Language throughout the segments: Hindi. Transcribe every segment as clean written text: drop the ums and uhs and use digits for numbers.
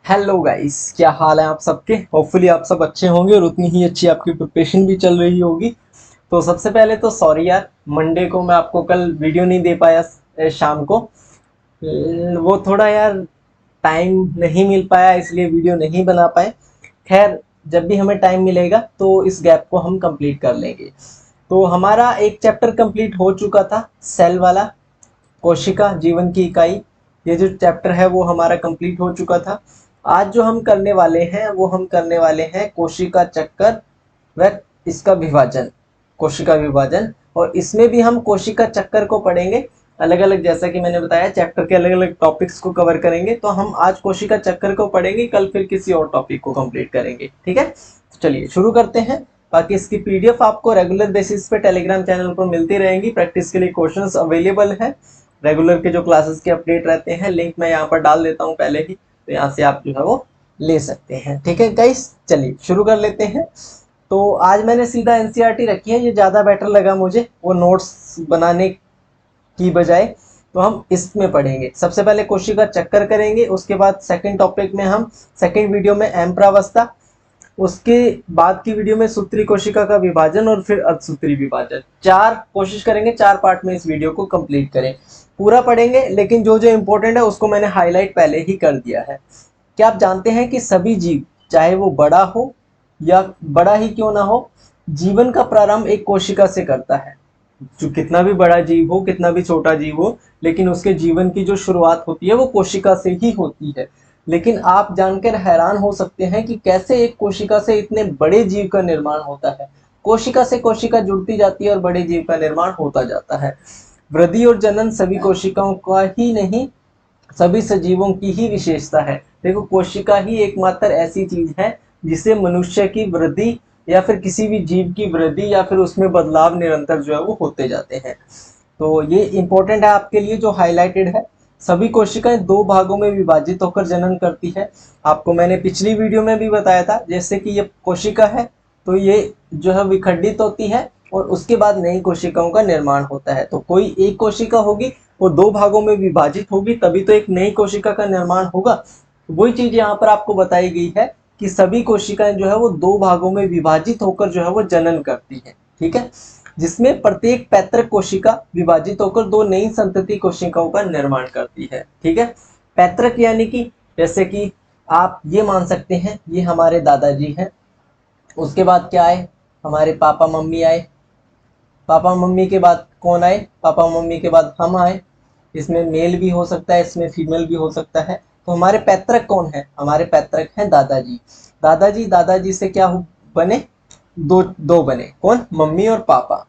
हेलो गाइस, क्या हाल है आप सबके। होपफुली आप सब अच्छे होंगे और उतनी ही अच्छी आपकी प्रिपरेशन भी चल रही होगी। तो सबसे पहले तो सॉरी यार, मंडे को मैं आपको कल वीडियो नहीं दे पाया शाम को। वो थोड़ा यार टाइम नहीं मिल पाया, इसलिए वीडियो नहीं बना पाए। खैर, जब भी हमें टाइम मिलेगा तो इस गैप को हम कंप्लीट कर लेंगे। तो हमारा एक चैप्टर कंप्लीट हो चुका था, सेल वाला, कोशिका जीवन की इकाई। ये जो चैप्टर है वो हमारा कंप्लीट हो चुका था। आज जो हम करने वाले हैं वो हम करने वाले हैं कोशिका चक्कर व इसका विभाजन, कोशिका विभाजन। और इसमें भी हम कोशिका चक्कर को पढ़ेंगे अलग अलग, जैसा कि मैंने बताया चैप्टर के अलग अलग टॉपिक्स को कवर करेंगे। तो हम आज कोशिका चक्कर को पढ़ेंगे, कल फिर किसी और टॉपिक को कंप्लीट करेंगे। ठीक है, तो चलिए शुरू करते हैं। बाकी इसकी पीडीएफ आपको रेगुलर बेसिस पे टेलीग्राम चैनल पर मिलती रहेंगी। प्रैक्टिस के लिए क्वेश्चंस अवेलेबल है। रेगुलर के जो क्लासेस के अपडेट रहते हैं, लिंक मैं यहाँ पर डाल देता हूँ पहले ही, तो यहाँ से आप जो है वो ले सकते हैं। ठीक है गाइस, चलिए शुरू कर लेते हैं। तो आज मैंने सीधा एनसीईआरटी रखी है, ये ज़्यादा बेटर लगा मुझे वो नोट्स बनाने की बजाय। तो हम इसमें पढ़ेंगे, सबसे पहले कोशिका चक्कर करेंगे, उसके बाद सेकंड टॉपिक में हम सेकंड वीडियो में एम्प्रावस्था, उसके बाद की वीडियो में सूत्री कोशिका का विभाजन और फिर अर्धसूत्री विभाजन। चार कोशिश करेंगे, चार पार्ट में इस वीडियो को कंप्लीट करें। पूरा पढ़ेंगे, लेकिन जो जो इम्पोर्टेंट है उसको मैंने हाईलाइट पहले ही कर दिया है। क्या आप जानते हैं कि सभी जीव, चाहे वो बड़ा हो या बड़ा ही क्यों ना हो, जीवन का प्रारंभ एक कोशिका से करता है। जो कितना भी बड़ा जीव हो, कितना भी छोटा जीव हो, लेकिन उसके जीवन की जो शुरुआत होती है वो कोशिका से ही होती है। लेकिन आप जानकर हैरान हो सकते हैं कि कैसे एक कोशिका से इतने बड़े जीव का निर्माण होता है। कोशिका से कोशिका जुड़ती जाती है और बड़े जीव का निर्माण होता जाता है। वृद्धि और जनन सभी कोशिकाओं का ही नहीं, सभी सजीवों की ही विशेषता है। देखो, कोशिका ही एकमात्र ऐसी चीज है जिसे मनुष्य की वृद्धि या फिर किसी भी जीव की वृद्धि या फिर उसमें बदलाव निरंतर जो है वो होते जाते हैं। तो ये इंपॉर्टेंट है आपके लिए जो हाईलाइटेड है। सभी कोशिकाएं दो भागों में विभाजित होकर जनन करती है। आपको मैंने पिछली वीडियो में भी बताया था, जैसे कि ये कोशिका है तो ये जो है विखंडित होती है और उसके बाद नई कोशिकाओं का निर्माण होता है। तो कोई एक कोशिका होगी, वो दो भागों में विभाजित होगी, तभी तो एक नई कोशिका का निर्माण होगा। तो वही चीज यहाँ पर आपको बताई गई है कि सभी कोशिकाएं जो है वो दो भागों में विभाजित होकर जो है वो जनन करती है। ठीक है, जिसमें प्रत्येक पैतृक कोशिका विभाजित होकर दो नई संतति कोशिकाओं का निर्माण करती है। ठीक है, पैतृक यानी कि जैसे कि आप ये मान सकते हैं ये हमारे दादाजी हैं, उसके बाद क्या आए, हमारे पापा मम्मी आए, पापा मम्मी के बाद कौन आए, पापा मम्मी के बाद हम आए। इसमें मेल भी हो सकता है, इसमें फीमेल भी हो सकता है। तो हमारे पैतृक कौन है, हमारे पैतृक हैं दादाजी। दादाजी, दादाजी से क्या बने, दो दो बने, कौन, मम्मी और पापा।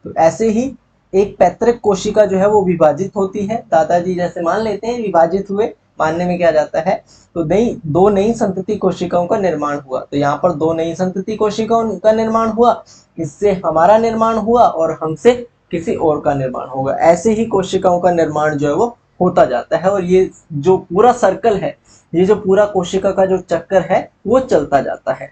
तो ऐसे ही एक पैतृक कोशिका जो है वो विभाजित होती है। दादाजी जैसे मान लेते हैं विभाजित हुए, मानने में क्या जाता है, तो दो नई संतति कोशिकाओं का निर्माण हुआ। तो यहाँ पर दो नई संतति कोशिकाओं का निर्माण हुआ, इससे हमारा निर्माण हुआ और हमसे किसी और का निर्माण होगा। ऐसे ही कोशिकाओं का निर्माण जो है वो होता जाता है और ये जो पूरा सर्कल है, ये जो पूरा कोशिका का जो चक्कर है वो चलता जाता है।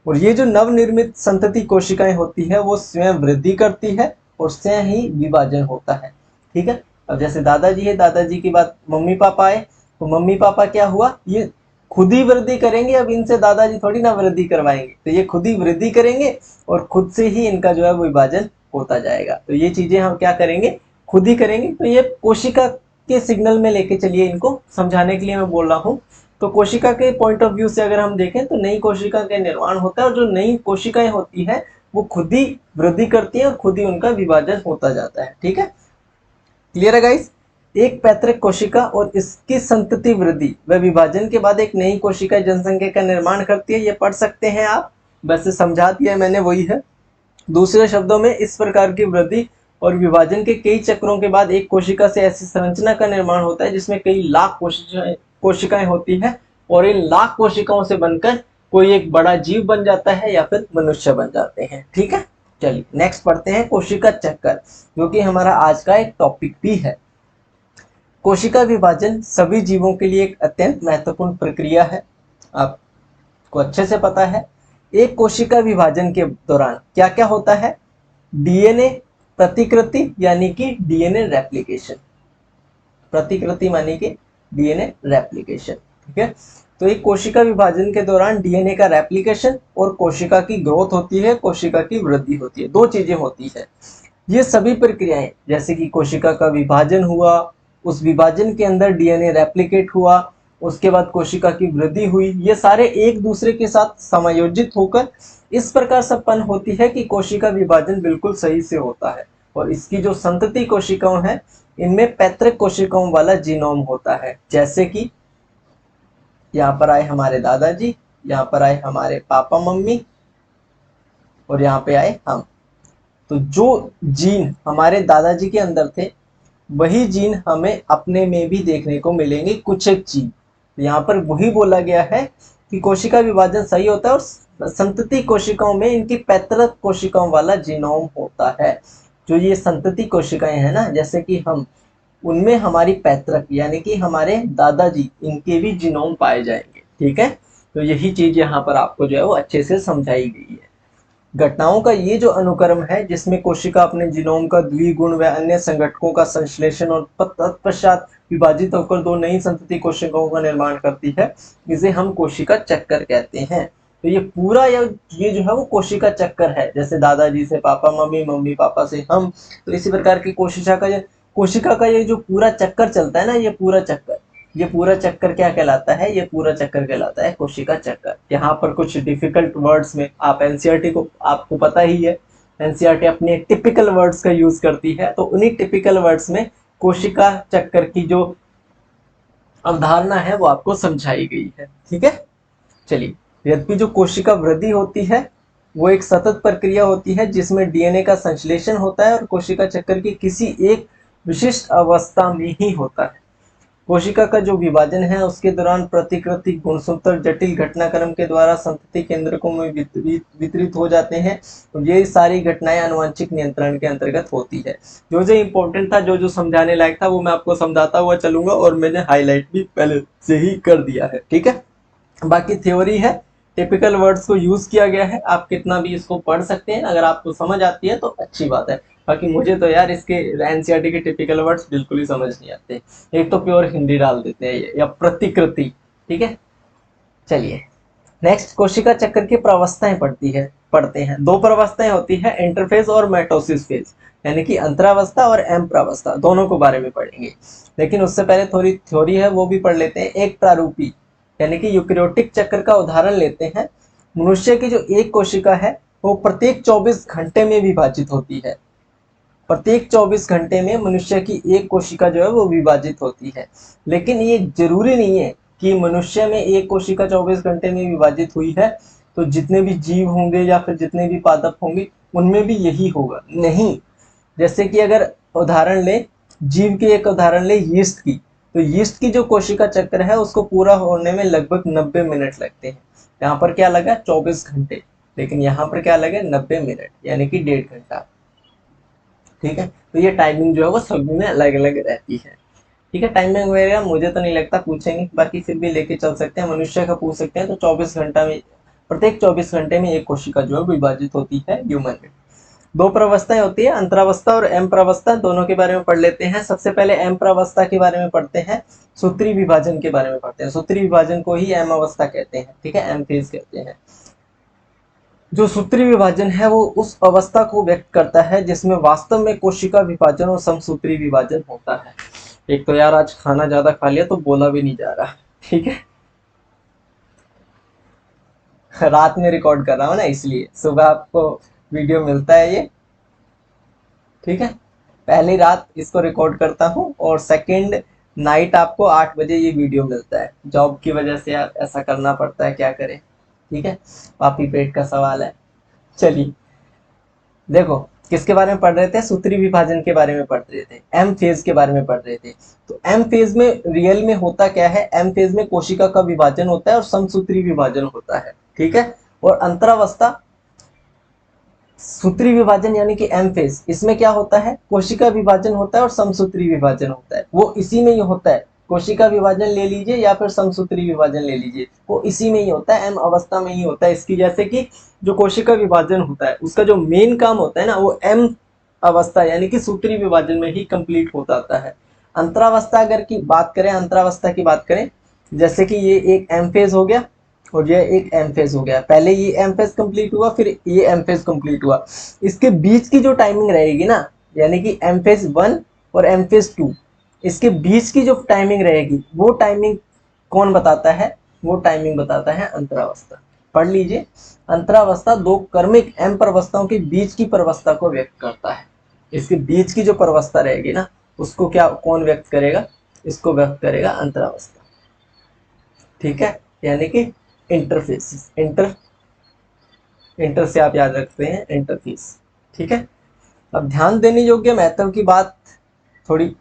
और ये जो नवनिर्मित संतति कोशिकाएं होती है वो स्वयं वृद्धि करती है और स्वयं ही विभाजन होता है। ठीक है, अब जैसे दादाजी है, दादाजी के बाद मम्मी पापा आए, तो मम्मी पापा क्या हुआ, ये खुद ही वृद्धि करेंगे। अब इनसे दादाजी थोड़ी ना वृद्धि करवाएंगे, तो ये खुद ही वृद्धि करेंगे और खुद से ही इनका जो है विभाजन होता जाएगा। तो ये चीजें हम क्या करेंगे, खुद ही करेंगे। तो ये कोशिका के सिग्नल में लेके चलिए, इनको समझाने के लिए मैं बोल रहा हूँ। तो कोशिका के पॉइंट ऑफ व्यू से अगर हम देखें तो नई कोशिका का निर्माण होता है और जो नई कोशिकाएं होती है वो खुद ही वृद्धि करती है और खुद ही उनका विभाजन होता जाता है। ठीक है, क्लियर है गाइस। एक पैतृक कोशिका और इसकी संतति वृद्धि व विभाजन के बाद एक नई कोशिका जनसंख्या का निर्माण करती है, ये पढ़ सकते हैं आप, वैसे समझा दिया मैंने, वही है। दूसरे शब्दों में, इस प्रकार की वृद्धि और विभाजन के कई चक्रों के बाद एक कोशिका से ऐसी संरचना का निर्माण होता है जिसमें कई लाख कोशिकाएं होती है और इन लाख कोशिकाओं से बनकर कोई एक बड़ा जीव बन जाता है या फिर मनुष्य बन जाते हैं। ठीक है, चलिए नेक्स्ट पढ़ते हैं कोशिका चक्कर, जो कि हमारा आज का एक टॉपिक भी है। कोशिका विभाजन सभी जीवों के लिए एक अत्यंत महत्वपूर्ण प्रक्रिया है, आपको अच्छे से पता है। एक कोशिका विभाजन के दौरान क्या क्या होता है, डीएनए प्रतिकृति यानी कि डीएनए रेप्लिकेशन, प्रतिकृति मानी कि डीएनए रेप्लिकेशन। ठीक है, तो एक कोशिका विभाजन के दौरान डीएनए का रेप्लिकेशन और कोशिका की ग्रोथ होती है, कोशिका की वृद्धि होती है, दो चीजें होती है। ये सभी प्रक्रियाएं जैसे कि कोशिका का विभाजन हुआ, उस विभाजन के अंदर डीएनए रेप्लिकेट हुआ, उसके बाद कोशिका की वृद्धि हुई, ये सारे एक दूसरे के साथ समायोजित होकर इस प्रकार संपन्न होती है कि कोशिका विभाजन बिल्कुल सही से होता है। और इसकी जो संतति कोशिकाओं हैं, इनमें पैतृक कोशिकाओं वाला जीनोम होता है। जैसे कि यहाँ पर आए हमारे दादाजी, यहाँ पर आए हमारे पापा मम्मी, और यहाँ पे आए हम। तो जो जीन हमारे दादाजी के अंदर थे, वही जीन हमें अपने में भी देखने को मिलेंगे कुछ एक जीन। यहाँ पर वही बोला गया है कि कोशिका विभाजन सही होता है और संतति कोशिकाओं में इनकी पैतृक कोशिकाओं वाला जीनोम होता है। जो ये संतति कोशिकाएं हैं ना, जैसे कि हम, उनमें हमारी पैतृक यानी कि हमारे दादाजी, इनके भी जीनोम पाए जाएंगे। ठीक है, तो यही चीज यहाँ पर आपको जो है वो अच्छे से समझाई गई है। घटनाओं का ये जो अनुक्रम है, जिसमें कोशिका अपने जीनोम का द्विगुण व अन्य संघटकों का संश्लेषण और तत्पश्चात विभाजित होकर दो नई संतति कोशिकाओं का निर्माण करती है, इसे हम कोशिका चक्कर कहते हैं। तो ये पूरा ये जो है वो कोशिका चक्कर है। जैसे दादाजी से पापा मम्मी, मम्मी पापा से हम, तो इसी प्रकार की कोशिका का ये जो पूरा चक्कर चलता है ना, ये पूरा चक्कर क्या कहलाता है? ये पूरा चक्कर कहलाता है कोशिका चक्कर। यहाँ पर कुछ डिफिकल्ट वर्ड्स में आप एनसीईआरटी को, आपको पता ही है, एनसीईआरटी अपने टिपिकल वर्ड्स का यूज करती है, तो उन्हीं टिपिकल वर्ड्स में कोशिका चक्कर की जो अवधारणा है वो आपको समझाई गई है। ठीक है, चलिए। यद्यपि जो कोशिका वृद्धि होती है वो एक सतत प्रक्रिया होती है जिसमें डीएनए का संश्लेषण होता है और कोशिका चक्कर की किसी एक विशिष्ट अवस्था में ही होता है। कोशिका का जो विभाजन है उसके दौरान प्रतिकृति गुणसूत्र जटिल घटनाक्रम के द्वारा संतति केंद्रकों में वितरित हो जाते हैं। तो ये सारी घटनाएं आनुवंशिक नियंत्रण के अंतर्गत होती है। जो जो इम्पोर्टेंट था, जो जो समझाने लायक था, वो मैं आपको समझाता हुआ चलूंगा, और मैंने हाईलाइट भी पहले से ही कर दिया है। ठीक है, बाकी थ्योरी है, टिपिकल वर्ड्स को यूज किया गया है, आप कितना भी इसको पढ़ सकते हैं, अगर आपको समझ आती है तो अच्छी बात है। बाकी मुझे तो यार इसके एनसीईआरटी के टिपिकल वर्ड्स बिल्कुल ही समझ नहीं आते, एक तो प्योर हिंदी डाल देते हैं या प्रतिकृति। ठीक है, चलिए नेक्स्ट, कोशिका चक्र की प्रवस्थाएं पढ़ते हैं। दो प्रवस्थाएं होती है, इंटरफेज और मेटोसिस फेज, यानी कि अंतरावस्था और एम प्रावस्था, दोनों को बारे में पढ़ेंगे। लेकिन उससे पहले थोड़ी थ्योरी है वो भी पढ़ लेते हैं। एक प्रारूपी यानी कि यूकेरियोटिक चक्र का उदाहरण लेते हैं। मनुष्य की जो एक कोशिका है वो प्रत्येक 24 घंटे में विभाजित होती है। प्रत्येक 24 घंटे में मनुष्य की एक कोशिका जो है वो विभाजित होती है। लेकिन ये जरूरी नहीं है कि मनुष्य में एक कोशिका 24 घंटे में विभाजित हुई है तो जितने भी जीव होंगे या फिर जितने भी पादप होंगे उनमें भी यही होगा, नहीं। जैसे कि अगर उदाहरण ले, जीव के एक उदाहरण ले यीस्ट की, तो यीस्ट की जो कोशिका चक्र है उसको पूरा होने में लगभग 90 मिनट लगते हैं। यहाँ पर क्या लगा? 24 घंटे, लेकिन यहाँ पर क्या लगे? 90 मिनट, यानी कि 1.5 घंटा। ठीक है, तो ये टाइमिंग जो है वो सभी में अलग अलग रहती है। ठीक है, टाइमिंग वगैरह मुझे तो नहीं लगता पूछेंगे, बाकी फिर भी लेके चल सकते हैं। मनुष्य का पूछ सकते हैं तो 24 घंटा में, प्रत्येक 24 घंटे में एक कोशिका जो है विभाजित होती है ह्यूमन में। दो प्रावस्थाएं होती है, अंतरावस्था और एम प्रावस्था, दोनों के बारे में पढ़ लेते हैं। सबसे पहले एम प्रावस्था के बारे में पढ़ते हैं, सूत्री विभाजन के बारे में पढ़ते हैं। सूत्री विभाजन को ही एम अवस्था कहते हैं। ठीक है, एम फेज कहते हैं। जो सूत्री विभाजन है वो उस अवस्था को व्यक्त करता है जिसमें वास्तव में कोशिका विभाजन और समसूत्री विभाजन होता है। एक तो यार आज खाना ज्यादा खा लिया तो बोला भी नहीं जा रहा। ठीक है, रात में रिकॉर्ड कर रहा हूँ ना, इसलिए सुबह आपको वीडियो मिलता है ये। ठीक है, पहली रात इसको रिकॉर्ड करता हूँ और सेकंड नाइट आपको 8 बजे ये वीडियो मिलता है। जॉब की वजह से यार ऐसा करना पड़ता है, क्या करें। ठीक है, पापी पेट का सवाल है। चलिए देखो, किसके बारे में पढ़ रहे थे? सूत्री विभाजन के बारे में पढ़ रहे थे, एम फेज के बारे में पढ़ रहे थे। तो एम फेज में रियल में होता क्या है? एम फेज में कोशिका का विभाजन होता है और समसूत्री विभाजन होता है। ठीक है, और अंतरावस्था, सूत्री विभाजन यानी कि एम फेज, इसमें क्या होता है? कोशिका विभाजन होता है और समसूत्री विभाजन होता है। वो इसी में ही होता है, कोशिका विभाजन ले लीजिए या फिर समसूत्री विभाजन ले लीजिए, वो इसी में ही होता है, एम अवस्था में ही होता है इसकी। जैसे कि जो कोशिका विभाजन होता है उसका जो मेन काम होता है ना, वो एम अवस्था यानी कि सूत्री विभाजन में ही कंप्लीट हो जाता है। अंतरावस्था अगर की बात करें, अंतरावस्था की बात करें जैसे कि ये एक एम फेज हो गया और ये एक एम फेज हो गया, पहले ये एम फेज कंप्लीट हुआ फिर ये एम फेज कंप्लीट हुआ, इसके बीच की जो टाइमिंग रहेगी ना, यानी कि एम फेज 1 और एम फेज 2, इसके बीच की जो टाइमिंग रहेगी वो टाइमिंग कौन बताता है? वो टाइमिंग बताता है अंतरावस्था। पढ़ लीजिए, अंतरावस्था दो क्रमिक एम प्रवस्थाओं के बीच की प्रवस्था को व्यक्त करता है। इसके बीच की जो प्रवस्था रहेगी ना, उसको क्या कौन व्यक्त करेगा? इसको व्यक्त करेगा अंतरावस्था। ठीक है, यानी कि इंटरफेस, इंटर से आप याद रखते हैं इंटरफेस। ठीक है, अब ध्यान देने योग्य महत्व की बात, थोड़ी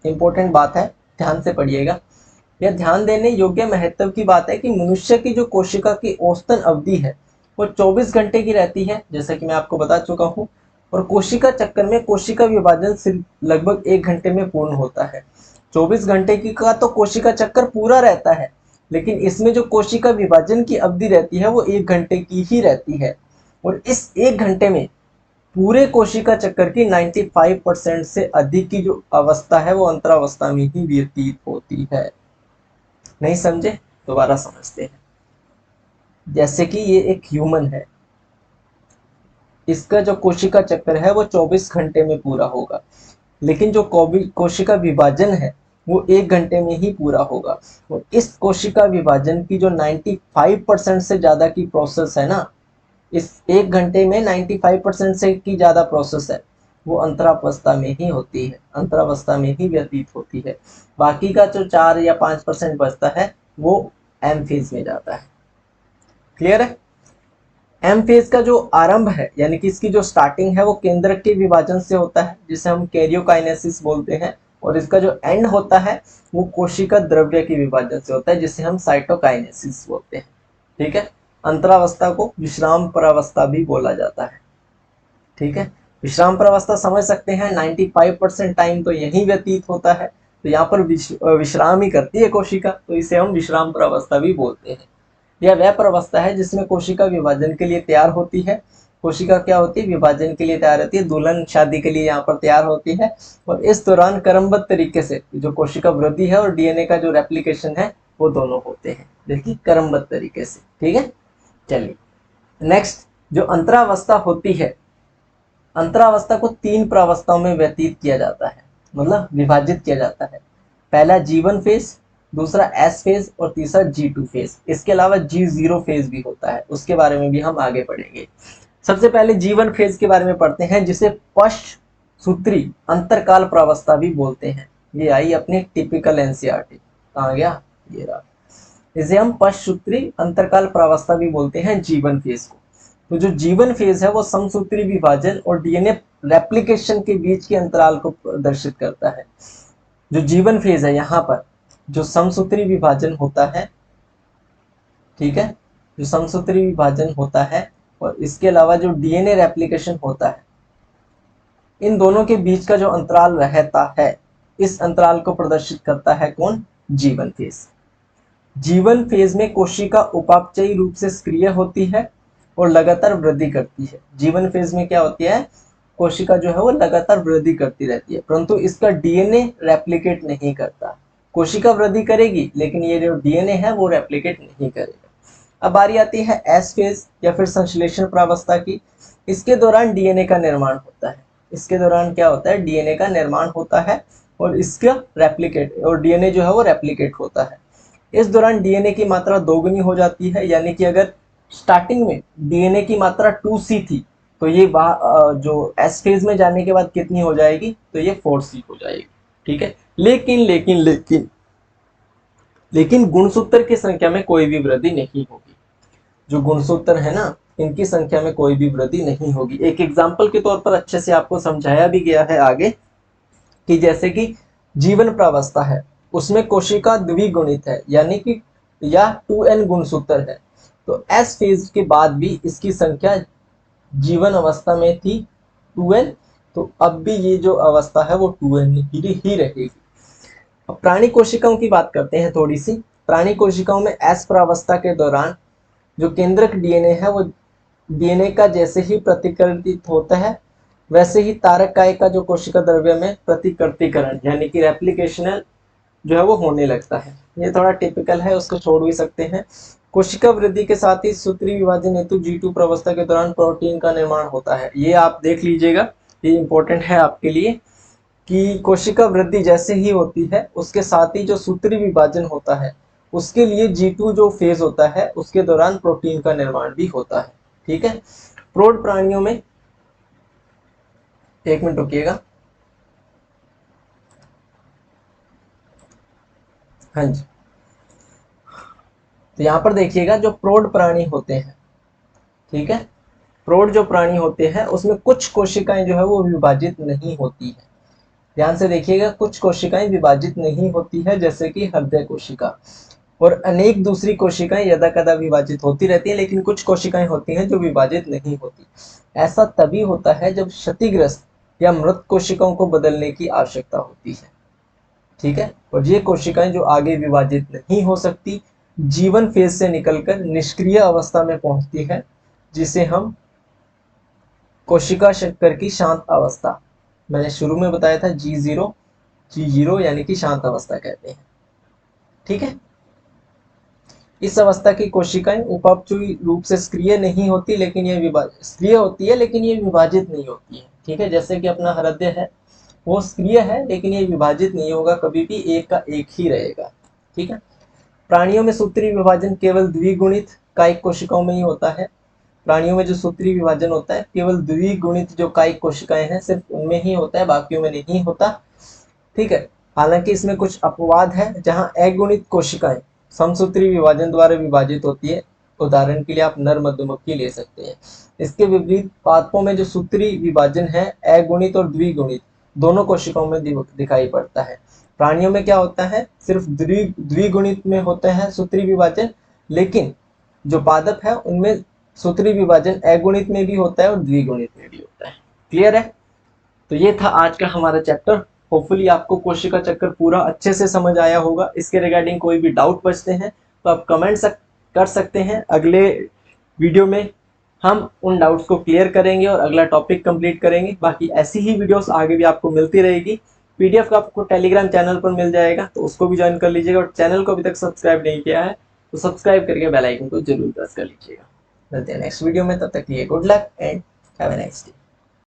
इंपॉर्टेंट बात है, ध्यान से पढ़िएगा। यह ध्यान देने योग्य महत्व की बात है कि मनुष्य की जो कोशिका की औसतन अवधि है वो 24 घंटे की रहती है, जैसा कि मैं आपको बता चुका हूँ। और कोशिका चक्कर में कोशिका विभाजन सिर्फ लगभग 1 घंटे में पूर्ण होता है। 24 घंटे की का तो कोशिका चक्कर पूरा रहता है, लेकिन इसमें जो कोशिका विभाजन की अवधि रहती है वो 1 घंटे की ही रहती है। और इस 1 घंटे में पूरे कोशिका चक्कर की 95% से अधिक की जो अवस्था है वो अंतरावस्था में ही व्यतीत होती है। नहीं समझे? दोबारा समझते हैं। जैसे कि ये एक ह्यूमन है, इसका जो कोशिका चक्र है वो 24 घंटे में पूरा होगा, लेकिन जो कोशिका विभाजन है वो 1 घंटे में ही पूरा होगा। और इस कोशिका विभाजन की जो 95% से ज्यादा की प्रोसेस है ना, इस 1 घंटे में 95% से की ज्यादा प्रोसेस है वो अंतरावस्था में ही होती है, अंतरावस्था में ही व्यतीत होती है। बाकी का जो 4 या 5% बचता है वो एम फेज में जाता है। क्लियर है? एम फेज का जो आरंभ है, यानी कि इसकी जो स्टार्टिंग है वो केंद्रक के विभाजन से होता है, जिसे हम कैरियोकाइनेसिस बोलते हैं। और इसका जो एंड होता है वो कोशिका द्रव्य के विभाजन से होता है, जिसे हम साइटोकाइनेसिस बोलते हैं। ठीक है, अंतरावस्था को विश्राम प्रावस्था भी बोला जाता है। ठीक है, विश्राम प्रावस्था समझ सकते हैं, 95% टाइम तो यही व्यतीत होता है, तो यहाँ पर विश्राम ही करती है कोशिका, तो इसे हम विश्राम प्रावस्था भी बोलते हैं। यह वह प्रावस्था है जिसमें कोशिका विभाजन के लिए तैयार होती है। कोशिका क्या होती है? विभाजन के लिए तैयार होती है, दुल्हन शादी के लिए यहाँ पर तैयार होती है। और इस दौरान क्रमबद्ध तरीके से जो कोशिका वृद्धि है और डीएनए का जो रेप्लिकेशन है वो दोनों होते हैं, देखिए क्रमबद्ध तरीके से। ठीक है, चलिए नेक्स्ट, जो अंतरावस्था होती है, अंतरावस्था को 3 प्रावस्थाओं में व्यतीत किया जाता है, मतलब विभाजित किया जाता है। पहला G1 फेज, दूसरा S फेज और तीसरा G2 फेज। इसके अलावा G0 फेज भी होता है, उसके बारे में भी हम आगे पढ़ेंगे। सबसे पहले G1 फेज के बारे में पढ़ते हैं, जिसे पश्च सूत्री अंतरकाल प्रावस्था भी बोलते हैं। ये आई अपनी टिपिकल एनसीईआरटी, कहाँ गया ये रहा। इसे हम पश्च सूत्री अंतरकाल प्रावस्था भी बोलते हैं G1 फेज को। तो जो जीवन फेज है वो समसूत्री विभाजन और डीएनए रेप्लिकेशन के बीच के अंतराल को प्रदर्शित करता है। जो जीवन फेज है यहाँ पर जो समसूत्री विभाजन होता है, ठीक है, जो समसूत्री विभाजन होता है और इसके अलावा जो डीएनए रेप्लिकेशन होता है, इन दोनों के बीच का जो अंतराल रहता है, इस अंतराल को प्रदर्शित करता है कौन? जीवन फेज। जीवन फेज में कोशिका उपापचयी रूप से सक्रिय होती है और लगातार वृद्धि करती है। जीवन फेज में क्या होती है? कोशिका जो है वो लगातार वृद्धि करती रहती है, परंतु इसका डीएनए रेप्लिकेट नहीं करता। कोशिका वृद्धि करेगी लेकिन ये जो डीएनए है वो रेप्लिकेट नहीं करेगा। अब बारी आती है एस फेज या फिर संश्लेषण प्रावस्था की। इसके दौरान डीएनए का निर्माण होता है। इसके दौरान क्या होता है? डीएनए का निर्माण होता है और इसका रेप्लिकेट, और डीएनए जो है वो रेप्लिकेट होता है। इस दौरान डीएनए की मात्रा दोगुनी हो जाती है, यानी कि अगर स्टार्टिंग में डीएनए की मात्रा 2C थी तो ये जो एस फेज में जाने के बाद कितनी हो जाएगी? तो ये 4C हो जाएगी। ठीक है, लेकिन लेकिन लेकिन लेकिन गुणसूत्र की संख्या में कोई भी वृद्धि नहीं होगी। जो गुणसूत्र है ना, इनकी संख्या में कोई भी वृद्धि नहीं होगी। एक एग्जाम्पल के तौर पर अच्छे से आपको समझाया भी गया है आगे, कि जैसे कि जीवन प्रावस्था है, उसमें कोशिका द्विगुणित है, यानी कि या 2n गुणसूत्र है। तो एस फेज के बाद भी इसकी संख्या जीवन अवस्था में थी 2n, तो अब भी ये जो अवस्था है वो 2n ही रहेगी। अब प्राणी कोशिकाओं की बात करते हैं थोड़ी सी। प्राणी कोशिकाओं में एस प्रावस्था के दौरान जो केंद्रक डीएनए है वो डीएनए का जैसे ही प्रतिकृतित होता है, वैसे ही तारक काय का जो कोशिका द्रव्य में प्रतिकृतिकरण यानी कि रेप्लिकेशनल जो है वो होने लगता है। ये थोड़ा टिपिकल है, उसको छोड़ भी सकते हैं। कोशिका वृद्धि के साथ ही सूत्री विभाजन हेतु G2 प्रवस्था के दौरान प्रोटीन का निर्माण होता है। ये आप देख लीजिएगा, ये इंपॉर्टेंट है आपके लिए कि कोशिका वृद्धि जैसे ही होती है उसके साथ ही जो सूत्री विभाजन होता है उसके लिए G2 जो फेज होता है उसके दौरान प्रोटीन का निर्माण भी होता है। ठीक है, प्रौढ़ प्राणियों में, एक मिनट रुकिएगा, हाँ जी, तो यहाँ पर देखिएगा जो प्रौढ़ प्राणी होते हैं, ठीक है, प्रौढ़ जो प्राणी होते हैं उसमें कुछ कोशिकाएं जो है वो विभाजित नहीं होती है। ध्यान से देखिएगा, कुछ कोशिकाएं विभाजित नहीं होती है जैसे कि हृदय कोशिका, और अनेक दूसरी कोशिकाएं यदा कदा विभाजित होती रहती हैं, लेकिन कुछ कोशिकाएं होती हैं जो विभाजित नहीं होती। ऐसा तभी होता है जब क्षतिग्रस्त या मृत कोशिकाओं को बदलने की आवश्यकता होती है। ठीक है, और ये कोशिकाएं जो आगे विभाजित नहीं हो सकती, जीवन फेज से निकलकर निष्क्रिय अवस्था में पहुंचती है, जिसे हम कोशिका शक्कर की शांत अवस्था, मैंने शुरू में बताया था G0 यानी कि शांत अवस्था कहते हैं। ठीक है, इस अवस्था की कोशिकाएं उपापचयी रूप से सक्रिय नहीं होती, लेकिन ये सक्रिय होती है लेकिन ये विभाजित नहीं होती है। ठीक है, जैसे कि अपना हृदय है, वो सक्रिय है लेकिन ये विभाजित नहीं होगा, कभी भी एक का एक ही रहेगा। ठीक है, प्राणियों में सूत्री विभाजन केवल द्विगुणित कायिक कोशिकाओं में ही होता है। प्राणियों में जो सूत्री विभाजन होता है केवल द्विगुणित जो कायिक कोशिकाएं हैं सिर्फ उनमें ही होता है, बाकियों में नहीं होता। ठीक है, हालांकि इसमें कुछ अपवाद है जहां अगुणित कोशिकाएं समसूत्री विभाजन द्वारा विभाजित होती है। उदाहरण के लिए आप नर मधुमक्खी ले सकते हैं। इसके विपरीत पादपों में जो सूत्री विभाजन है अगुणित और द्विगुणित दोनों कोशिकाओं में दिखाई पड़ता है। प्राणियों में क्या होता है, सिर्फ द्विगुणित में होते हैं सूत्री विभाजन, लेकिन जो पादप है उनमें सूत्री विभाजन अगुणित में भी होता है और द्विगुणित में भी होता है। क्लियर है? तो ये था आज का हमारा चैप्टर। होपफुली आपको कोशिका चक्कर पूरा अच्छे से समझ आया होगा। इसके रिगार्डिंग कोई भी डाउट बचते हैं तो आप कमेंट कर सकते हैं। अगले वीडियो में हम उन डाउट्स को क्लियर करेंगे और अगला टॉपिक कंप्लीट करेंगे। बाकी ऐसी ही वीडियोस आगे भी आपको मिलती रहेगी। पीडीएफ का आपको टेलीग्राम चैनल पर मिल जाएगा, तो उसको भी ज्वाइन कर लीजिएगा। और चैनल को अभी तक सब्सक्राइब नहीं किया है तो सब्सक्राइब करके बेल आइकन को जरूर प्रेस कर लीजिएगा। मिलते हैं नेक्स्ट वीडियो में, तब तक के लिए good luck and have a nice day.